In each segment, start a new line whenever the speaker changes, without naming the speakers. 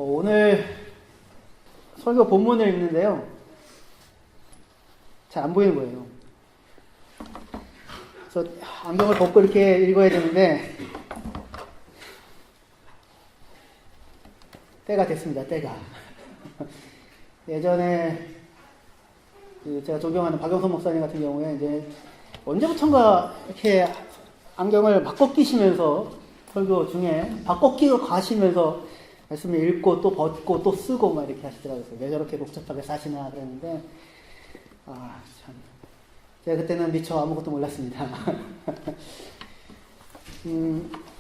오늘 설교 본문을 읽는데요. 잘 안 보이는 거예요. 그래서 안경을 벗고 이렇게 읽어야 되는데 때가 됐습니다. 때가. 예전에 제가 존경하는 박영선 목사님 같은 경우에 이제 언제부턴가 이렇게 안경을 바꿔 끼시면서 설교 중에 바꿔 끼고 가시면서 말씀을 읽고 또 벗고 또 쓰고 막 이렇게 하시더라고요. 왜 저렇게 복잡하게 사시나 그랬는데 참 제가 그때는 미처 아무것도 몰랐습니다.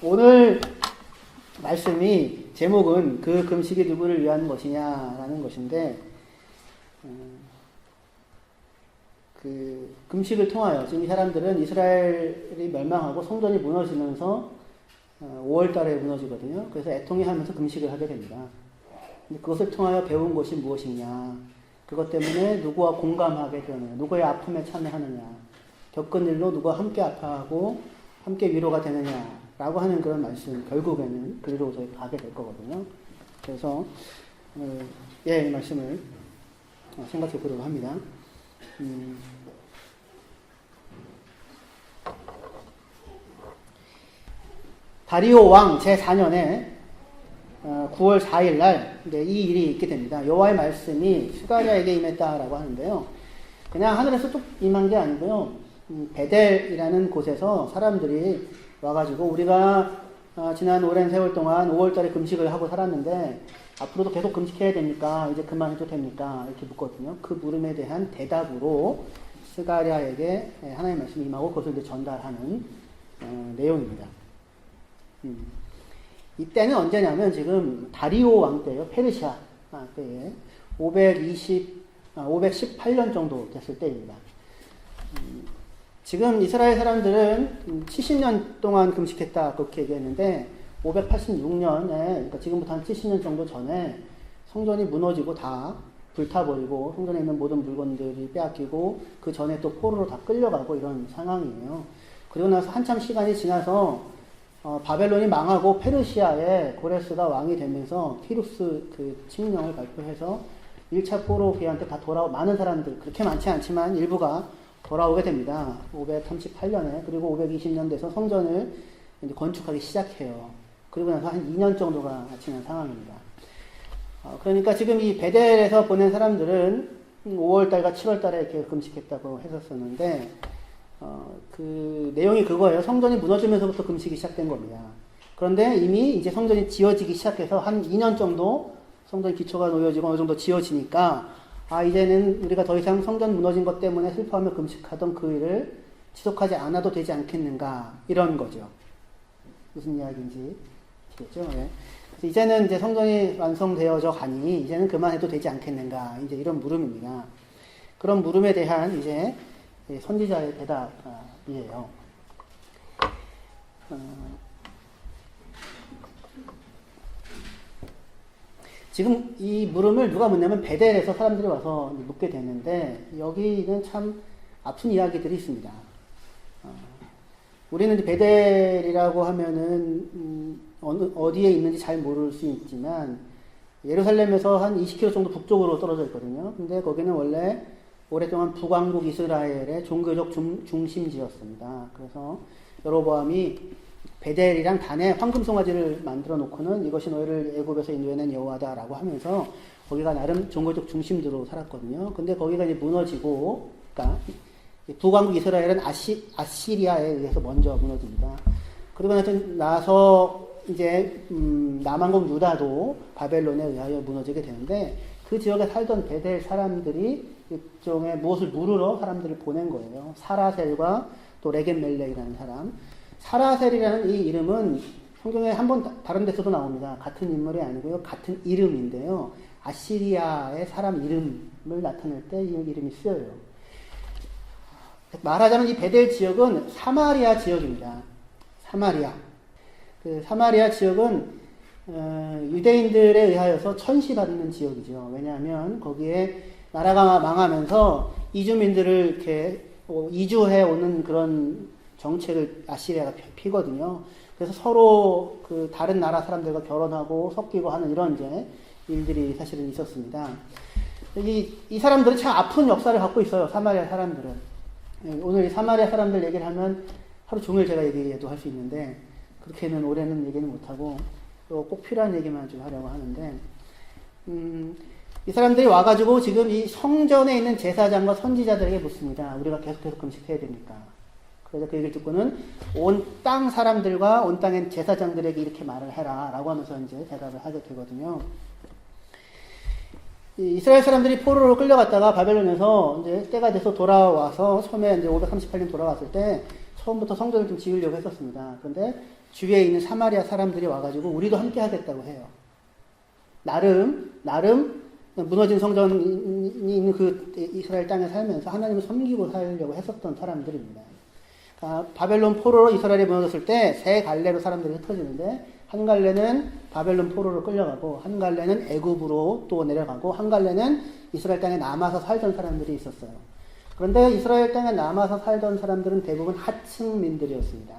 오늘 말씀이 제목은 그 금식이 누구를 위한 것이냐라는 것인데 그 금식을 통하여 지금 이 사람들은 이스라엘이 멸망하고 성전이 무너지면서 5월 달에 무너지거든요. 그래서 애통해하면서 금식을 하게 됩니다. 근데 그것을 통하여 배운 것이 무엇이냐, 그것 때문에 누구와 공감하게 되느냐, 누구의 아픔에 참여하느냐, 겪은 일로 누구와 함께 아파하고 함께 위로가 되느냐라고 하는 그런 말씀, 결국에는 그리로 저희 가게 될 거거든요. 그래서 이 말씀을 생각해 보려고 합니다. 다리오 왕 제4년에 9월 4일 날 이 일이 있게 됩니다. 여호와의 말씀이 스가랴에게 임했다라고 하는데요. 그냥 하늘에서 쭉 임한 게 아니고요. 베델이라는 곳에서 사람들이 와가지고 우리가 지난 오랜 세월 동안 5월달에 금식을 하고 살았는데 앞으로도 계속 금식해야 됩니까? 이제 그만해도 됩니까? 이렇게 묻거든요. 그 물음에 대한 대답으로 스가랴에게 하나님의 말씀이 임하고 그것을 이제 전달하는 내용입니다. 이때는 언제냐면 지금 다리오 왕 때예요. 페르시아 때에 518년 정도 됐을 때입니다. 지금 이스라엘 사람들은 70년 동안 금식했다 그렇게 얘기했는데 586년에 그러니까 지금부터 한 70년 정도 전에 성전이 무너지고 다 불타버리고 성전에 있는 모든 물건들이 빼앗기고 그 전에 또 포로로 다 끌려가고 이런 상황이에요. 그리고 나서 한참 시간이 지나서 바벨론이 망하고 페르시아에 고레스가 왕이 되면서 티루스 그 칙령을 발표해서 1차 포로기한테 다 많은 사람들, 그렇게 많지 않지만 일부가 돌아오게 됩니다. 538년에. 그리고 520년 돼서 성전을 이제 건축하기 시작해요. 그리고 나서 한 2년 정도가 지난 상황입니다. 그러니까 지금 이 베델에서 보낸 사람들은 5월달과 7월달에 이렇게 금식했다고 했었었는데 그 내용이 그거예요. 성전이 무너지면서부터 금식이 시작된 겁니다. 그런데 이미 이제 성전이 지어지기 시작해서 한 2년 정도 성전 기초가 놓여지고 어느 정도 지어지니까 이제는 우리가 더 이상 성전 무너진 것 때문에 슬퍼하며 금식하던 그 일을 지속하지 않아도 되지 않겠는가, 이런 거죠. 무슨 이야기인지 아시겠죠? 네. 그래서 이제는 이제 성전이 완성되어져 가니 이제는 그만해도 되지 않겠는가, 이제 이런 물음입니다. 그런 물음에 대한 이제 선지자의 대답이에요. 지금 이 물음을 누가 묻냐면 베델에서 사람들이 와서 묻게 됐는데 여기는 참 아픈 이야기들이 있습니다. 우리는 이제 베델이라고 하면은 어디에 있는지 잘 모를 수 있지만 예루살렘에서 한 20km 정도 북쪽으로 떨어져 있거든요. 근데 거기는 원래 오랫동안 북왕국 이스라엘의 종교적 중심지였습니다. 그래서 여로보암이 베델이랑 단에 황금 송아지를 만들어 놓고는 이것이 너희를 애굽에서 인도해낸 여호와다라고 하면서 거기가 나름 종교적 중심지로 살았거든요. 근데 거기가 이제 무너지고, 그러니까 북왕국 이스라엘은 아시리아에 의해서 먼저 무너집니다. 그리고 나서 이제 남왕국 유다도 바벨론에 의하여 무너지게 되는데 그 지역에 살던 베델 사람들이 일종의 무엇을 물으러 사람들을 보낸 거예요. 사라셀과 또 레겐멜렉이라는 사람. 사라셀이라는 이 이름은 성경에 한번 다른 데서도 나옵니다. 같은 인물이 아니고요. 같은 이름인데요. 아시리아의 사람 이름을 나타낼 때 이 이름이 쓰여요. 말하자면 이 베델 지역은 사마리아 지역입니다. 사마리아. 그 사마리아 지역은 유대인들에 의하여서 천시받는 지역이죠. 왜냐하면 거기에 나라가 망하면서 이주민들을 이렇게 이주해 오는 그런 정책을 아시리아가 피거든요. 그래서 서로 그 다른 나라 사람들과 결혼하고 섞이고 하는 이런 이제 일들이 사실은 있었습니다. 이 사람들은 참 아픈 역사를 갖고 있어요. 사마리아 사람들은. 오늘 이 사마리아 사람들 얘기를 하면 하루 종일 제가 얘기해도 할 수 있는데 그렇게는 올해는 얘기는 못하고 또 꼭 필요한 얘기만 좀 하려고 하는데 이 사람들이 와가지고 지금 이 성전에 있는 제사장과 선지자들에게 묻습니다. 우리가 계속해서 금식해야 됩니까? 그래서 그 얘기를 듣고는 온 땅 사람들과 온 땅의 제사장들에게 이렇게 말을 해라 라고 하면서 이제 대답을 하게 되거든요. 이스라엘 사람들이 포로로 끌려갔다가 바벨론에서 이제 때가 돼서 돌아와서 처음에 이제 538년 돌아왔을 때 처음부터 성전을 좀 지으려고 했었습니다. 그런데 주위에 있는 사마리아 사람들이 와가지고 우리도 함께 하겠다고 해요. 나름 무너진 성전이 있는 그 이스라엘 땅에 살면서 하나님을 섬기고 살려고 했었던 사람들입니다. 바벨론 포로로 이스라엘이 무너졌을 때 세 갈래로 사람들이 흩어지는데 한 갈래는 바벨론 포로로 끌려가고 한 갈래는 애굽으로 또 내려가고 한 갈래는 이스라엘 땅에 남아서 살던 사람들이 있었어요. 그런데 이스라엘 땅에 남아서 살던 사람들은 대부분 하층민들이었습니다.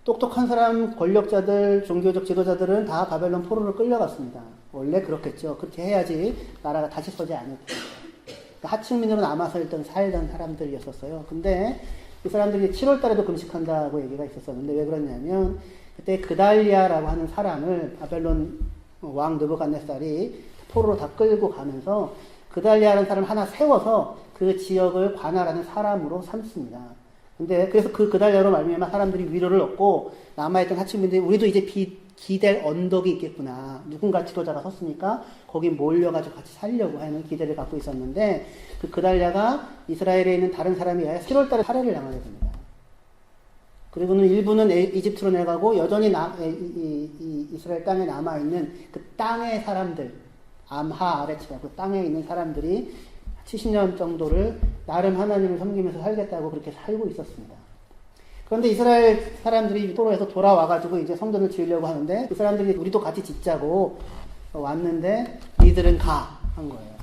똑똑한 사람, 권력자들, 종교적 지도자들은 다 바벨론 포로로 끌려갔습니다. 원래 그렇겠죠. 그렇게 해야지 나라가 다시 서지 않을 거예요. 하층민으로 남아서 일단 살던 사람들이었어요. 근데 이 사람들이 7월 달에도 금식한다고 얘기가 있었었는데 왜 그러냐면 그때 그달리아라고 하는 사람을 바벨론 왕 느부갓네살이 포로로 다 끌고 가면서 그달리아라는 사람을 하나 세워서 그 지역을 관할하는 사람으로 삼습니다. 근데 그래서 그 그달리아로 말미암아 사람들이 위로를 얻고 남아있던 하층민들이 우리도 이제 기댈 언덕이 있겠구나. 누군가 지도자가 섰으니까 거기 몰려가지고 같이 살려고 하는 기대를 갖고 있었는데 그 그달리아가 이스라엘에 있는 다른 사람에 의해 7월 달에 살해를 당하게 됩니다. 그리고는 일부는 이집트로 내려가고 여전히 이스라엘 땅에 남아있는 그 땅의 사람들, 암하 아레츠라고 그 땅에 있는 사람들이 70년 정도를 나름 하나님을 섬기면서 살겠다고 그렇게 살고 있었습니다. 그런데 이스라엘 사람들이 포로에서 돌아와가지고 이제 성전을 지으려고 하는데 그 사람들이 우리도 같이 짓자고 왔는데 니들은 가 한 거예요.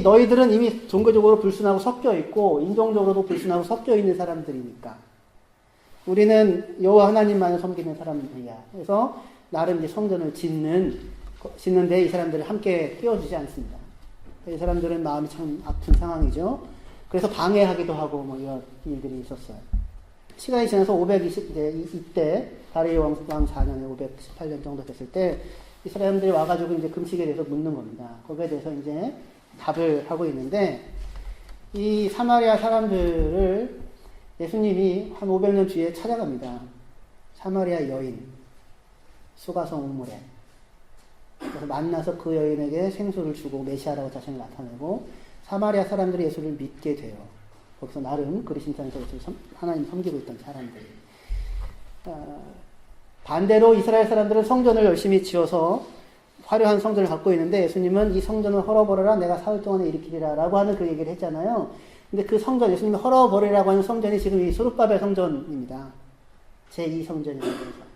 너희들은 이미 종교적으로 불순하고 섞여 있고 인종적으로도 불순하고 섞여 있는 사람들이니까 우리는 여호와 하나님만을 섬기는 사람들이야. 그래서 나름 이제 성전을 짓는데 이 사람들을 함께 끼워주지 않습니다. 이 사람들은 마음이 참 아픈 상황이죠. 그래서 방해하기도 하고 뭐 이런 일들이 있었어요. 시간이 지나서 520대 다리오 왕 4년에 518년 정도 됐을 때 이 사람들이 와가지고 이제 금식에 대해서 묻는 겁니다. 거기에 대해서 이제 답을 하고 있는데 이 사마리아 사람들을 예수님이 한 500년 뒤에 찾아갑니다. 사마리아 여인 수가성 우물에 그래서 만나서 그 여인에게 생수를 주고 메시아라고 자신을 나타내고 사마리아 사람들이 예수를 믿게 돼요. 거기서 나름 그리심산에서 하나님 섬기고 있던 사람들. 반대로 이스라엘 사람들은 성전을 열심히 지어서 화려한 성전을 갖고 있는데 예수님은 이 성전을 헐어버려라 내가 사흘 동안에 일으키리라 라고 하는 그 얘기를 했잖아요. 근데 그 성전, 예수님이 헐어버리라고 하는 성전이 지금 이 수룹바벨 성전입니다. 제2성전이라고 해서.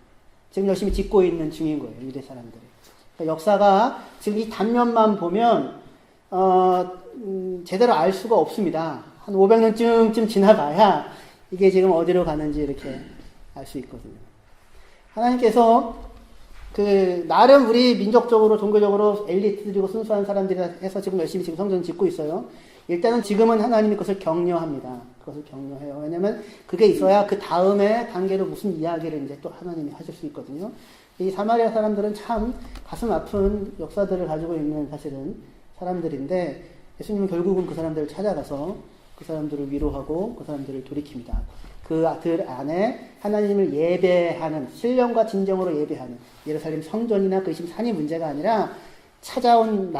지금 열심히 짓고 있는 중인 거예요. 유대 사람들이. 그러니까 역사가 지금 이 단면만 보면 제대로 알 수가 없습니다. 한 500년쯤 지나봐야 이게 지금 어디로 가는지 이렇게 알 수 있거든요. 하나님께서 나름 우리 민족적으로 종교적으로 엘리트들이고 순수한 사람들이 해서 지금 열심히 지금 성전을 짓고 있어요. 일단은 지금은 하나님이 그것을 격려합니다. 그것을 격려해요. 왜냐면 그게 있어야 그 다음에 단계로 무슨 이야기를 이제 또 하나님이 하실 수 있거든요. 이 사마리아 사람들은 참 가슴 아픈 역사들을 가지고 있는 사실은 사람들인데 예수님은 결국은 그 사람들을 찾아가서 그 사람들을 위로하고 그 사람들을 돌이킵니다. 그들 안에 하나님을 예배하는 신령과 진정으로 예배하는 예루살렘 성전이나 그 산이 문제가 아니라 찾아온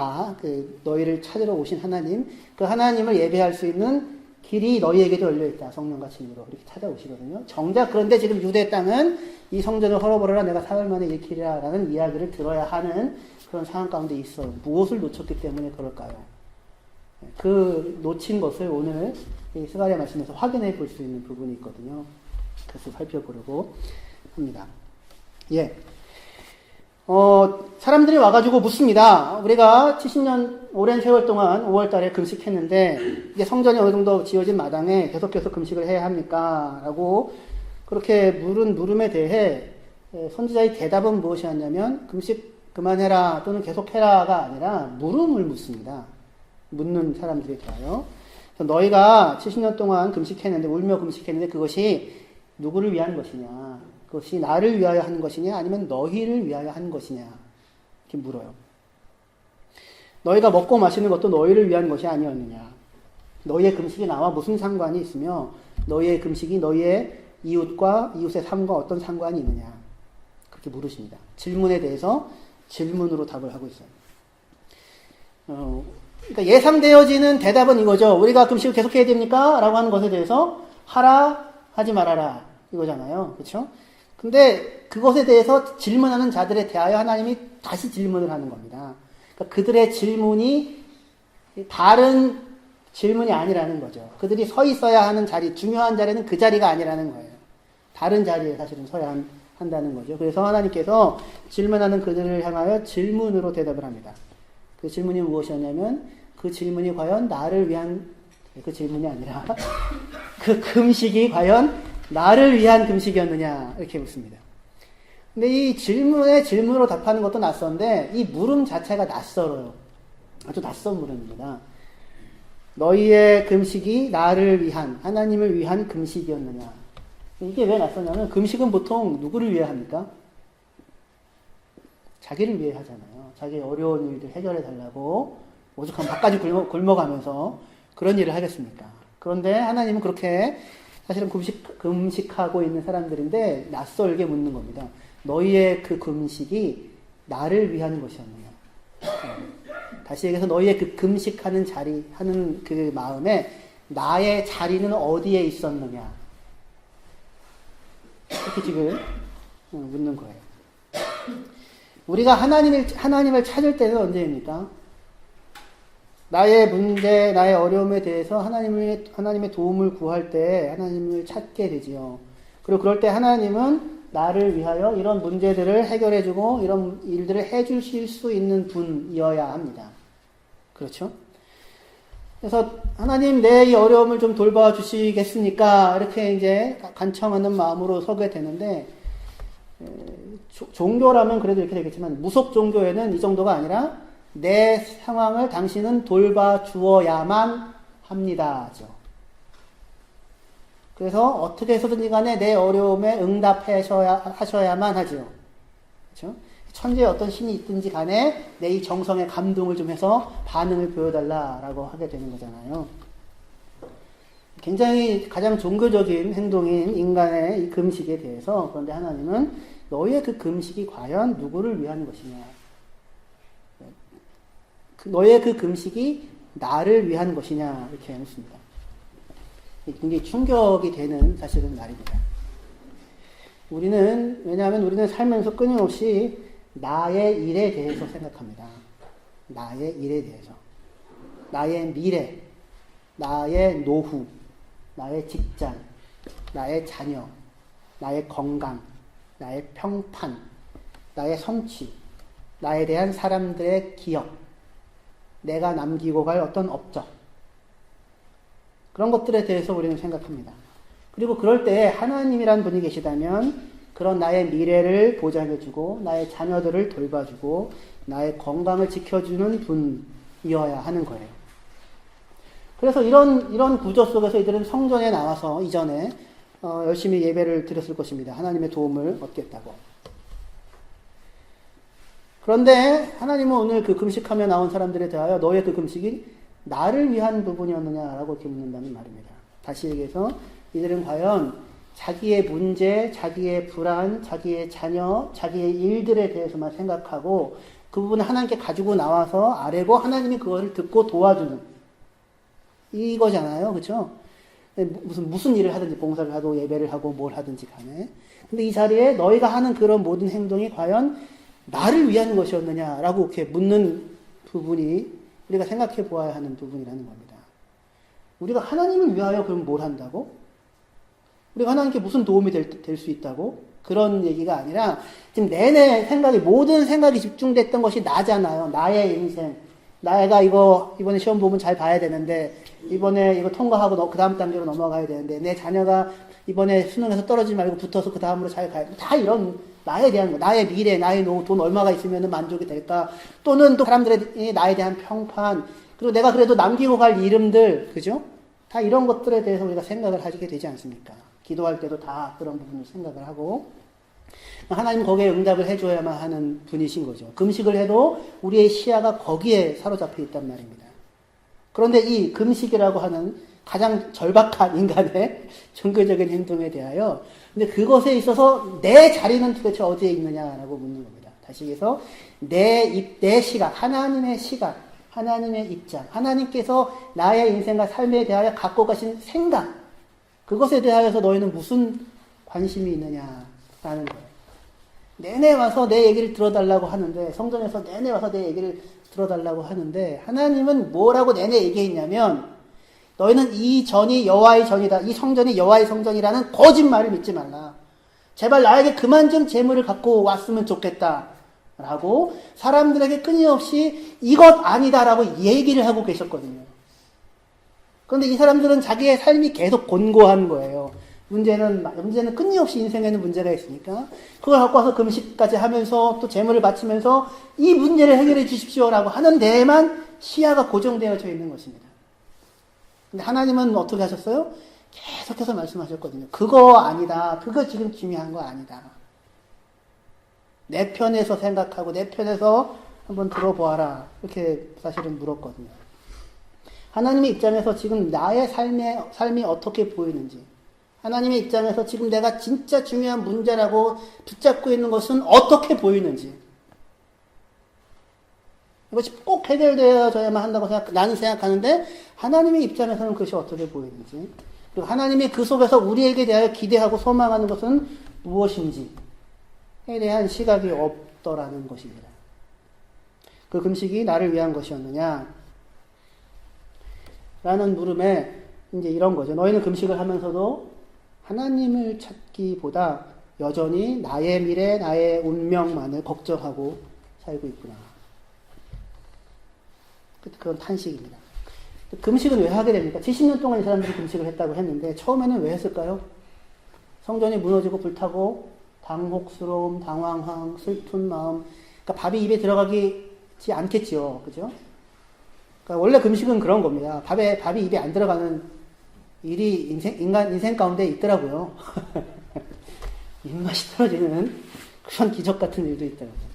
너희를 찾으러 오신 하나님 그 하나님을 예배할 수 있는 길이 너희에게도 열려있다. 성령과 진리로 이렇게 찾아오시거든요. 정작 그런데 지금 유대 땅은 이 성전을 헐어버려라 내가 사흘 만에 일으키리라 라는 이야기를 들어야 하는 그런 상황 가운데 있어. 무엇을 놓쳤기 때문에 그럴까요? 그 놓친 것을 오늘 이 스가랴 말씀에서 확인해 볼 수 있는 부분이 있거든요. 그래서 살펴보려고 합니다. 예. 사람들이 와가지고 묻습니다. 우리가 70년 오랜 세월 동안 5월 달에 금식했는데 이게 성전이 어느 정도 지어진 마당에 계속해서 금식을 해야 합니까? 라고 그렇게 물은 물음에 대해 선지자의 대답은 무엇이었냐면 금식 그만해라 또는 계속해라가 아니라 물음을 묻습니다. 묻는 사람들에 대하여. 너희가 70년 동안 금식했는데 울며 금식했는데 그것이 누구를 위한 것이냐? 그것이 나를 위하여 한 것이냐? 아니면 너희를 위하여 한 것이냐? 이렇게 물어요. 너희가 먹고 마시는 것도 너희를 위한 것이 아니었느냐? 너희의 금식이 나와 무슨 상관이 있으며 너희의 금식이 너희의 이웃과 이웃의 삶과 어떤 상관이 있느냐? 그렇게 물으십니다. 질문에 대해서 질문으로 답을 하고 있어요. 그러니까 예상되어지는 대답은 이거죠. 우리가 금식을 계속해야 됩니까? 라고 하는 것에 대해서 하라, 하지 말아라 이거잖아요. 그렇죠? 근데 그것에 대해서 질문하는 자들에 대하여 하나님이 다시 질문을 하는 겁니다. 그러니까 그들의 질문이 다른 질문이 아니라는 거죠. 그들이 서 있어야 하는 자리, 중요한 자리는 그 자리가 아니라는 거예요. 다른 자리에 사실은 서야 한다는 거죠. 그래서 하나님께서 질문하는 그들을 향하여 질문으로 대답을 합니다. 그 질문이 무엇이었냐면 그 질문이 과연 나를 위한 그 질문이 아니라 그 금식이 과연 나를 위한 금식이었느냐 이렇게 묻습니다. 근데 이 질문으로 답하는 것도 낯선데 이 물음 자체가 낯설어요. 아주 낯선 물음입니다. 너희의 금식이 나를 위한 하나님을 위한 금식이었느냐. 이게 왜 낯서냐면 금식은 보통 누구를 위해 합니까? 자기를 위해 하잖아요. 자기의 어려운 일들 해결해 달라고 오죽하면 밥까지 굶어가면서 그런 일을 하겠습니까? 그런데 하나님은 그렇게 사실은 금식하고 있는 사람들인데 낯설게 묻는 겁니다. 너희의 그 금식이 나를 위한 것이었느냐? 다시 얘기해서 너희의 그 금식하는 자리, 하는 그 마음에 나의 자리는 어디에 있었느냐? 이렇게 지금 묻는 거예요. 우리가 하나님을 찾을 때는 언제입니까? 나의 문제, 나의 어려움에 대해서 하나님의 도움을 구할 때 하나님을 찾게 되지요. 그리고 그럴 때 하나님은 나를 위하여 이런 문제들을 해결해주고 이런 일들을 해주실 수 있는 분이어야 합니다. 그렇죠? 그래서 하나님 내 이 어려움을 좀 돌봐주시겠습니까? 이렇게 이제 간청하는 마음으로 서게 되는데 종교라면 그래도 이렇게 되겠지만 무속 종교에는 이 정도가 아니라 내 상황을 당신은 돌봐주어야만 합니다죠. 그래서 어떻게 해서든지 간에 내 어려움에 응답하셔야만 하죠. 그렇죠? 천지에 어떤 신이 있든지 간에 내 이 정성에 감동을 좀 해서 반응을 보여달라라고 하게 되는 거잖아요. 굉장히 가장 종교적인 행동인 인간의 이 금식에 대해서 그런데 하나님은 너희의 그 금식이 과연 누구를 위한 것이냐. 너의 그 금식이 나를 위한 것이냐 이렇게 묻습니다. 굉장히 충격이 되는 사실은 말입니다. 왜냐하면 우리는 살면서 끊임없이 나의 일에 대해서 생각합니다. 나의 일에 대해서. 나의 미래, 나의 노후, 나의 직장, 나의 자녀, 나의 건강, 나의 평판, 나의 성취, 나에 대한 사람들의 기억, 내가 남기고 갈 어떤 업적, 그런 것들에 대해서 우리는 생각합니다. 그리고 그럴 때 하나님이란 분이 계시다면 그런 나의 미래를 보장해주고 나의 자녀들을 돌봐주고 나의 건강을 지켜주는 분이어야 하는 거예요. 그래서 이런 구조 속에서 이들은 성전에 나와서 이전에 열심히 예배를 드렸을 것입니다. 하나님의 도움을 얻겠다고. 그런데 하나님은 오늘 그 금식하며 나온 사람들에 대하여 너의 그 금식이 나를 위한 부분이었느냐라고 이렇게 묻는다는 말입니다. 다시 얘기해서 이들은 과연 자기의 문제, 자기의 불안, 자기의 자녀, 자기의 일들에 대해서만 생각하고 그 부분을 하나님께 가지고 나와서 아뢰고 하나님이 그것을 듣고 도와주는 이거잖아요. 그렇죠? 무슨 일을 하든지 봉사를 하고 예배를 하고 뭘 하든지 간에. 근데 이 자리에 너희가 하는 그런 모든 행동이 과연 나를 위한 것이었느냐라고 이렇게 묻는 부분이 우리가 생각해 보아야 하는 부분이라는 겁니다. 우리가 하나님을 위하여 그럼 뭘 한다고? 우리가 하나님께 무슨 도움이 될 수 있다고? 그런 얘기가 아니라 지금 내내 생각이, 모든 생각이 집중됐던 것이 나잖아요. 나의 인생. 나가 이번에 시험 보면 잘 봐야 되는데, 이번에 이거 통과하고 그 다음 단계로 넘어가야 되는데, 내 자녀가 이번에 수능에서 떨어지지 말고 붙어서 그 다음으로 잘 가야 돼. 다 이런 나에 대한 거, 나의 미래, 나의 노후, 돈 얼마가 있으면 만족이 될까? 또는 또 사람들의 나에 대한 평판, 그리고 내가 그래도 남기고 갈 이름들, 그죠? 다 이런 것들에 대해서 우리가 생각을 하게 되지 않습니까? 기도할 때도 다 그런 부분을 생각을 하고, 하나님 거기에 응답을 해줘야만 하는 분이신 거죠. 금식을 해도 우리의 시야가 거기에 사로잡혀 있단 말입니다. 그런데 이 금식이라고 하는 가장 절박한 인간의 종교적인 행동에 대하여, 근데 그것에 있어서 내 자리는 도대체 어디에 있느냐라고 묻는 겁니다. 다시 해서 내 시각, 하나님의 시각, 하나님의 입장, 하나님께서 나의 인생과 삶에 대하여 갖고 가신 생각, 그것에 대하여서 너희는 무슨 관심이 있느냐라는 거예요. 내내 와서 내 얘기를 들어달라고 하는데, 성전에서 내내 와서 내 얘기를 들어달라고 하는데, 하나님은 뭐라고 내내 얘기했냐면, 너희는 이 전이 여호와의 전이다, 이 성전이 여호와의 성전이라는 거짓말을 믿지 말라. 제발 나에게 그만 좀 재물을 갖고 왔으면 좋겠다 라고 사람들에게 끊임없이 이것 아니다라고 얘기를 하고 계셨거든요. 그런데 이 사람들은 자기의 삶이 계속 곤고한 거예요. 문제는 끊임없이 인생에는 문제가 있으니까 그걸 갖고 와서 금식까지 하면서 또 재물을 바치면서 이 문제를 해결해 주십시오라고 하는 데에만 시야가 고정되어져 있는 것입니다. 근데 하나님은 어떻게 하셨어요? 계속해서 말씀하셨거든요. 그거 아니다. 그거 지금 중요한 거 아니다. 내 편에서 생각하고 내 편에서 한번 들어보아라. 이렇게 사실은 물었거든요. 하나님의 입장에서 지금 나의 삶이 어떻게 보이는지, 하나님의 입장에서 지금 내가 진짜 중요한 문제라고 붙잡고 있는 것은 어떻게 보이는지, 이것이 꼭 해결되어져야만 한다고 나는 생각하는데, 하나님의 입장에서는 그것이 어떻게 보이는지, 그리고 하나님이 그 속에서 우리에게 대하여 기대하고 소망하는 것은 무엇인지에 대한 시각이 없더라는 것입니다. 그 금식이 나를 위한 것이었느냐? 라는 물음에 이제 이런 거죠. 너희는 금식을 하면서도 하나님을 찾기보다 여전히 나의 미래, 나의 운명만을 걱정하고 살고 있구나. 그건 탄식입니다. 금식은 왜 하게 됩니까? 70년 동안 이 사람들이 금식을 했다고 했는데 처음에는 왜 했을까요? 성전이 무너지고 불타고 당혹스러움, 당황함, 슬픈 마음, 그러니까 밥이 입에 들어가지 않겠지요. 그죠? 그러니까 원래 금식은 그런 겁니다. 밥이 입에 안 들어가는 일이 인간 인생 가운데 있더라고요. 입맛이 떨어지는 그런 기적 같은 일도 있더라고요.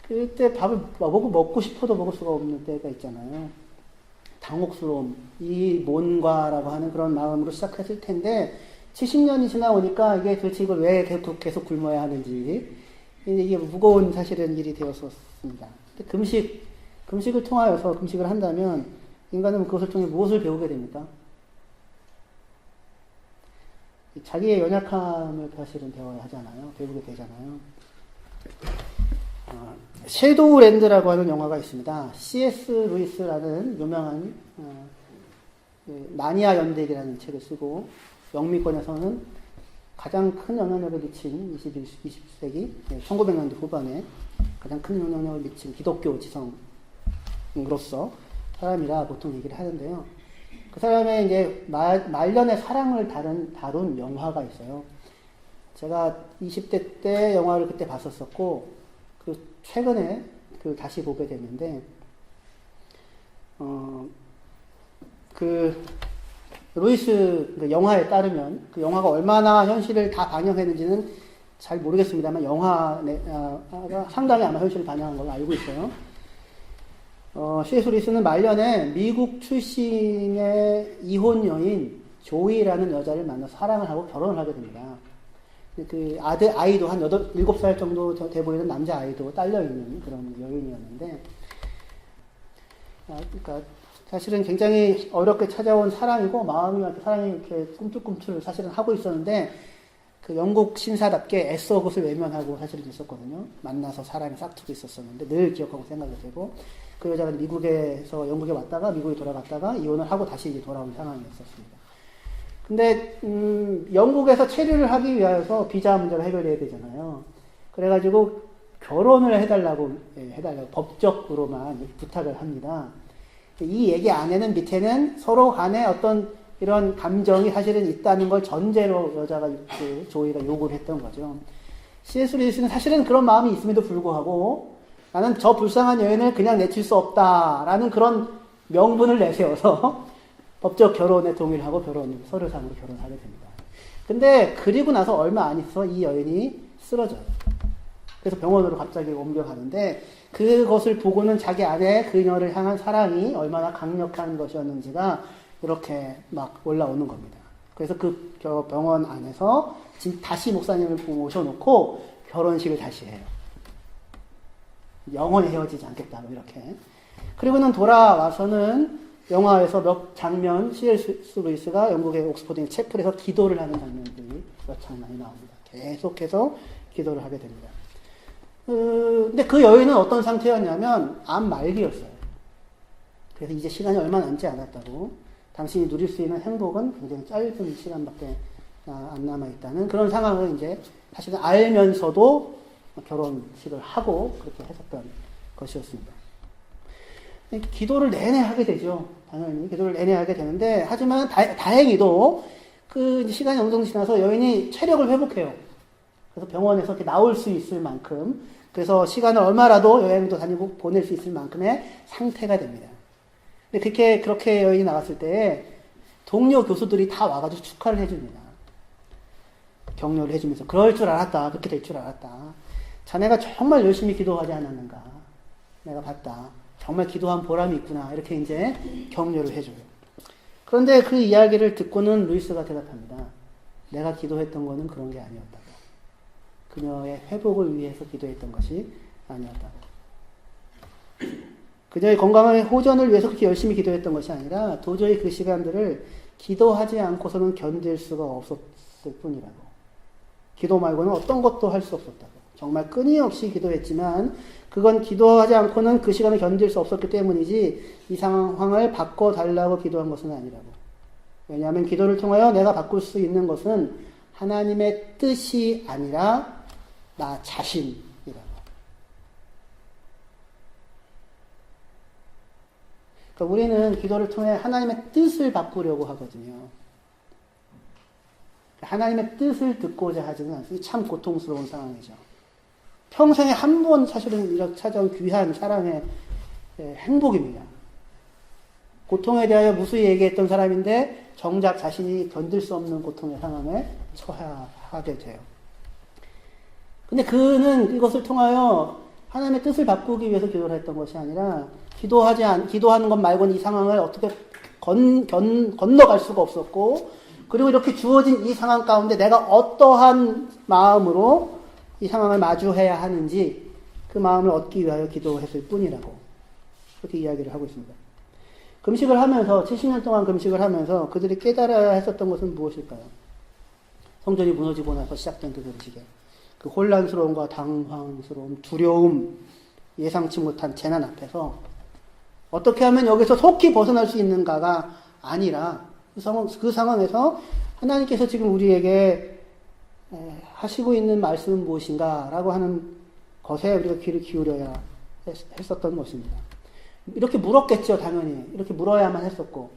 그때 밥을 먹고 싶어도 먹을 수가 없는 때가 있잖아요. 당혹스러움, 이 뭔가라고 하는 그런 마음으로 시작했을 텐데 70년이 지나오니까 이게 도대체 이걸 왜 계속 굶어야 하는지 이게 무거운 사실은 일이 되었었습니다. 금식을 통하여서 금식을 한다면 인간은 그것을 통해 무엇을 배우게 됩니까? 자기의 연약함을 사실은 배워야 하잖아요. 배우게 되잖아요. 섀도우랜드라고 하는 영화가 있습니다. C.S. 루이스라는 유명한 나니아 연대기라는 책을 쓰고 영미권에서는 가장 큰 영향력을 미친 20세기 1900년대 후반에 가장 큰 영향력을 미친 기독교 지성으로서 사람이라 보통 얘기를 하는데요. 그 사람의 이제 말년의 사랑을 다룬 영화가 있어요. 제가 20대 때 영화를 그때 봤었었고 최근에 다시 보게 됐는데, 루이스 영화에 따르면 그 영화가 얼마나 현실을 다 반영했는지는 잘 모르겠습니다만 영화가 상당히 아마 현실을 반영한 걸로 알고 있어요. C.S. 루이스는 말년에 미국 출신의 이혼 여인 조이라는 여자를 만나서 사랑을 하고 결혼을 하게 됩니다. 그 아이도 한 7살 정도 돼 보이는 남자아이도 딸려있는 그런 여인이었는데, 그러니까 사실은 굉장히 어렵게 찾아온 사랑이고, 마음이 사랑이 이렇게 꿈틀꿈틀 사실은 하고 있었는데, 그 영국 신사답게 애써 그것을 외면하고 사실은 있었거든요. 만나서 사랑이 싹트고 있었었는데, 늘 기억하고 생각이 되고, 그 여자가 미국에서 영국에 왔다가, 미국에 돌아갔다가, 이혼을 하고 다시 이제 돌아온 상황이었었습니다. 근데 영국에서 체류를 하기 위해서 비자 문제가 해결돼야 되잖아요. 그래가지고 결혼을 해달라고 법적으로만 부탁을 합니다. 이 얘기 안에는 밑에는 서로 간에 어떤 이런 감정이 사실은 있다는 걸 전제로 여자가 그 조이가 요구를 했던 거죠. C.S. 루이스는 사실은 그런 마음이 있음에도 불구하고 나는 저 불쌍한 여인을 그냥 내칠 수 없다라는 그런 명분을 내세워서 법적 결혼에 동의를 하고 서류상으로 결혼하게 됩니다. 근데 그리고 나서 얼마 안 있어 이 여인이 쓰러져요. 그래서 병원으로 갑자기 옮겨가는데 그것을 보고는 자기 아내 그녀를 향한 사랑이 얼마나 강력한 것이었는지가 이렇게 막 올라오는 겁니다. 그래서 그 병원 안에서 다시 목사님을 모셔놓고 결혼식을 다시 해요. 영원히 헤어지지 않겠다, 이렇게. 그리고는 돌아와서는 영화에서 몇 장면, C.S. 루이스가 영국의 옥스퍼드 채플에서 기도를 하는 장면들이 몇 장면이 나옵니다. 계속해서 기도를 하게 됩니다. 근데 그 여인은 어떤 상태였냐면 암 말기였어요. 그래서 이제 시간이 얼마 남지 않았다고, 당신이 누릴 수 있는 행복은 굉장히 짧은 시간밖에 안 남아있다는 그런 상황을 이제 사실은 알면서도 결혼식을 하고 그렇게 했었던 것이었습니다. 기도를 내내 하게 되죠. 당연히 기도를 내내 하게 되는데, 하지만 다행히도 그 시간이 어느 정도 지나서 여인이 체력을 회복해요. 그래서 병원에서 이렇게 나올 수 있을 만큼, 그래서 시간을 얼마라도 여행도 다니고 보낼 수 있을 만큼의 상태가 됩니다. 근데 그렇게 여인이 나갔을 때 동료 교수들이 다 와가지고 축하를 해줍니다. 격려를 해주면서 그럴 줄 알았다. 그렇게 될 줄 알았다. 자네가 정말 열심히 기도하지 않았는가. 내가 봤다. 정말 기도한 보람이 있구나. 이렇게 이제 격려를 해줘요. 그런데 그 이야기를 듣고는 루이스가 대답합니다. 내가 기도했던 거는 그런 게 아니었다고. 그녀의 회복을 위해서 기도했던 것이 아니었다고. 그녀의 건강의 호전을 위해서 그렇게 열심히 기도했던 것이 아니라 도저히 그 시간들을 기도하지 않고서는 견딜 수가 없었을 뿐이라고. 기도 말고는 어떤 것도 할 수 없었다고. 정말 끊임없이 기도했지만 그건 기도하지 않고는 그 시간을 견딜 수 없었기 때문이지 이 상황을 바꿔달라고 기도한 것은 아니라고. 왜냐하면 기도를 통하여 내가 바꿀 수 있는 것은 하나님의 뜻이 아니라 나 자신이라고. 그러니까 우리는 기도를 통해 하나님의 뜻을 바꾸려고 하거든요. 하나님의 뜻을 듣고자 하지는 않습니다. 참 고통스러운 상황이죠. 평생에 한 번 사실은 이렇게 찾아온 귀한 사랑의 행복입니다. 고통에 대하여 무수히 얘기했던 사람인데 정작 자신이 견딜 수 없는 고통의 상황에 처하게 돼요. 근데 그는 이것을 통하여 하나님의 뜻을 바꾸기 위해서 기도를 했던 것이 아니라 기도하는 것 말고는 이 상황을 어떻게 건너갈 수가 없었고, 그리고 이렇게 주어진 이 상황 가운데 내가 어떠한 마음으로 이 상황을 마주해야 하는지 그 마음을 얻기 위하여 기도했을 뿐이라고 그렇게 이야기를 하고 있습니다. 금식을 하면서 70년 동안 금식을 하면서 그들이 깨달아야 했었던 것은 무엇일까요? 성전이 무너지고 나서 시작된 그 금식에 그 혼란스러움과 당황스러움, 두려움, 예상치 못한 재난 앞에서 어떻게 하면 여기서 속히 벗어날 수 있는가가 아니라 그 상황에서 하나님께서 지금 우리에게 하시고 있는 말씀은 무엇인가 라고 하는 것에 우리가 귀를 기울여야 했었던 것입니다. 이렇게 물었겠죠. 당연히 이렇게 물어야만 했었고,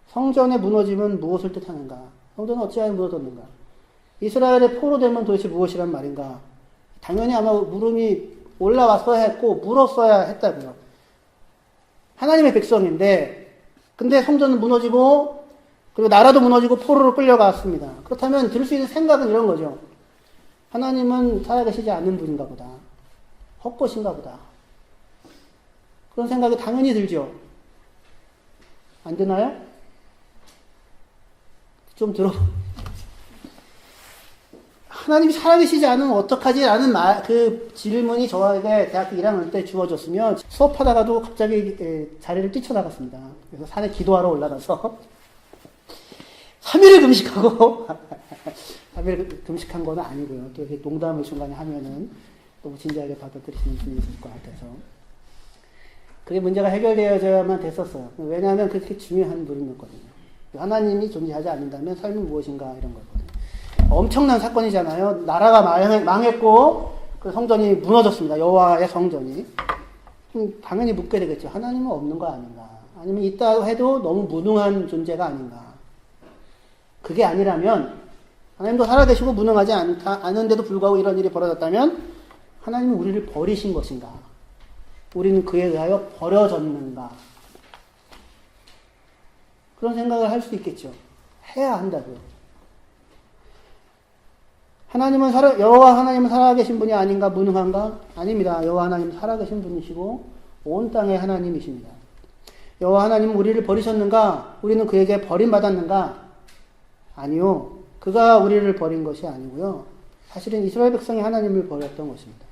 성전의 무너짐은 무엇을 뜻하는가? 성전은 어찌하여 무너졌는가? 이스라엘의 포로됨은 도대체 무엇이란 말인가? 당연히 아마 물음이 올라왔어야 했고 물었어야 했다고요. 하나님의 백성인데 근데 성전은 무너지고 그리고 나라도 무너지고 포로로 끌려갔습니다. 그렇다면 들 수 있는 생각은 이런 거죠. 하나님은 살아계시지 않는 분인가 보다. 헛것인가 보다. 그런 생각이 당연히 들죠. 안 드나요? 좀 하나님이 살아계시지 않으면 어떡하지? 라는 그 질문이 저에게 대학교 1학년 때 주어졌으면 수업하다가도 갑자기 자리를 뛰쳐나갔습니다. 그래서 산에 기도하러 올라가서 3일을 금식하고 3일을 금식한 건 아니고요. 또 이렇게 농담을 중간에 하면은 너무 진지하게 받아들이시는 분이 있을 것 같아서 그게 문제가 해결되어야만 됐었어요. 왜냐하면 그렇게 중요한 물음이었거든요. 하나님이 존재하지 않는다면 삶은 무엇인가 이런 거거든요. 엄청난 사건이잖아요. 나라가 망했고 그 성전이 무너졌습니다. 여호와의 성전이. 당연히 묻게 되겠죠. 하나님은 없는 거 아닌가? 아니면 있다 해도 너무 무능한 존재가 아닌가? 그게 아니라면 하나님도 살아계시고 무능하지 않은데도 불구하고 이런 일이 벌어졌다면 하나님은 우리를 버리신 것인가? 우리는 그에 의하여 버려졌는가? 그런 생각을 할 수 있겠죠. 해야 한다고요. 여호와 하나님은 살아계신 분이 아닌가? 무능한가? 아닙니다. 여호와 하나님은 살아계신 분이시고 온 땅의 하나님이십니다. 여호와 하나님은 우리를 버리셨는가? 우리는 그에게 버림받았는가? 아니요. 그가 우리를 버린 것이 아니고요. 사실은 이스라엘 백성이 하나님을 버렸던 것입니다.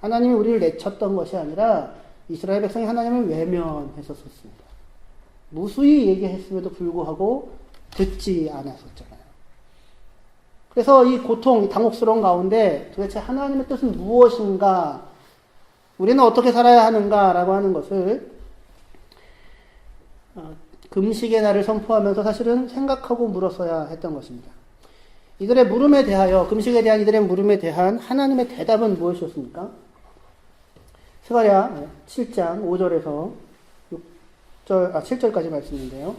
하나님이 우리를 내쳤던 것이 아니라 이스라엘 백성이 하나님을 외면했었습니다. 무수히 얘기했음에도 불구하고 듣지 않았었잖아요. 그래서 이 고통, 이 당혹스러운 가운데 도대체 하나님의 뜻은 무엇인가, 우리는 어떻게 살아야 하는가라고 하는 것을 금식의 날을 선포하면서 사실은 생각하고 물었어야 했던 것입니다. 이들의 물음에 대하여, 금식에 대한 이들의 물음에 대한 하나님의 대답은 무엇이었습니까? 스가랴 7장 5절에서 7절까지 말씀인데요.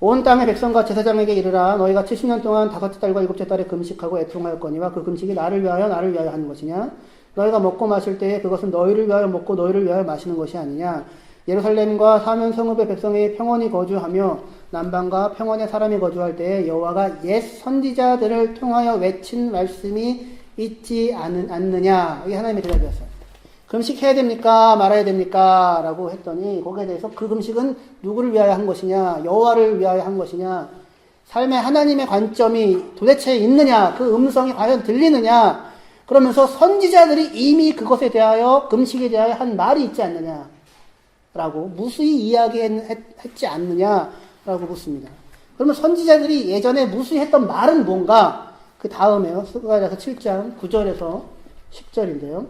온 땅의 백성과 제사장에게 이르라. 너희가 70년 동안 5째 달과 7째 달에 금식하고 애통하였거니와 그 금식이 나를 위하여 하는 것이냐? 너희가 먹고 마실 때에 그것은 너희를 위하여 먹고 너희를 위하여 마시는 것이 아니냐? 예루살렘과 사면 성읍의 백성이 평온히 거주하며 남방과 평원의 사람이 거주할 때에 여호와가 옛 선지자들을 통하여 외친 말씀이 있지 않느냐? 이게 하나님의 대답이었어요. 금식해야 됩니까? 말아야 됩니까? 라고 했더니 거기에 대해서 그 금식은 누구를 위하여 한 것이냐? 여호와를 위하여 한 것이냐? 삶의 하나님의 관점이 도대체 있느냐? 그 음성이 과연 들리느냐? 그러면서 선지자들이 이미 그것에 대하여, 금식에 대하여 한 말이 있지 않느냐? 라고 무수히 이야기했지 않느냐라고 묻습니다. 그러면 선지자들이 예전에 무수히 했던 말은 뭔가? 그 다음에요. 스가랴서 7장 9절에서 10절인데요.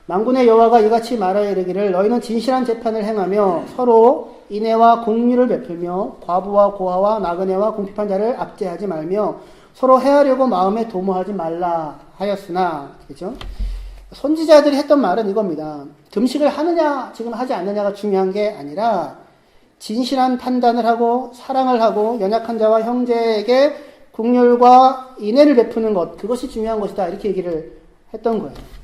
만군의 여호와가 이같이 말하여 이르기를 너희는 진실한 재판을 행하며 서로 인애와 공률을 베풀며 과부와 고아와 나그네와 궁핍한 자를 압제하지 말며 서로 해하려고 마음에 도모하지 말라 하였으나, 그죠? 선지자들이 했던 말은 이겁니다. 금식을 하느냐 지금 하지 않느냐가 중요한 게 아니라 진실한 판단을 하고 사랑을 하고 연약한 자와 형제에게 긍휼과 인애를 베푸는 것, 그것이 중요한 것이다, 이렇게 얘기를 했던 거예요.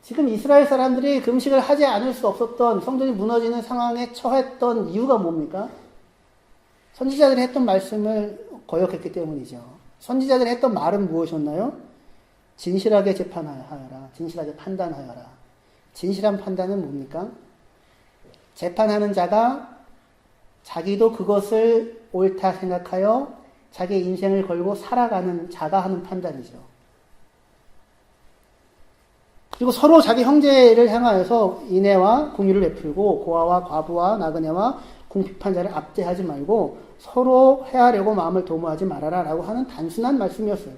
지금 이스라엘 사람들이 금식을 하지 않을 수 없었던, 성전이 무너지는 상황에 처했던 이유가 뭡니까? 선지자들이 했던 말씀을 거역했기 때문이죠. 선지자들이 했던 말은 무엇이었나요? 진실하게 재판하여라. 진실하게 판단하여라. 진실한 판단은 뭡니까? 재판하는 자가 자기도 그것을 옳다 생각하여 자기 인생을 걸고 살아가는 자가 하는 판단이죠. 그리고 서로 자기 형제를 향하여서 인애와 긍휼을 베풀고 고아와 과부와 나그네와 궁핍한 자를 압제하지 말고 서로 해하려고 마음을 도모하지 말아라 라고 하는 단순한 말씀이었어요.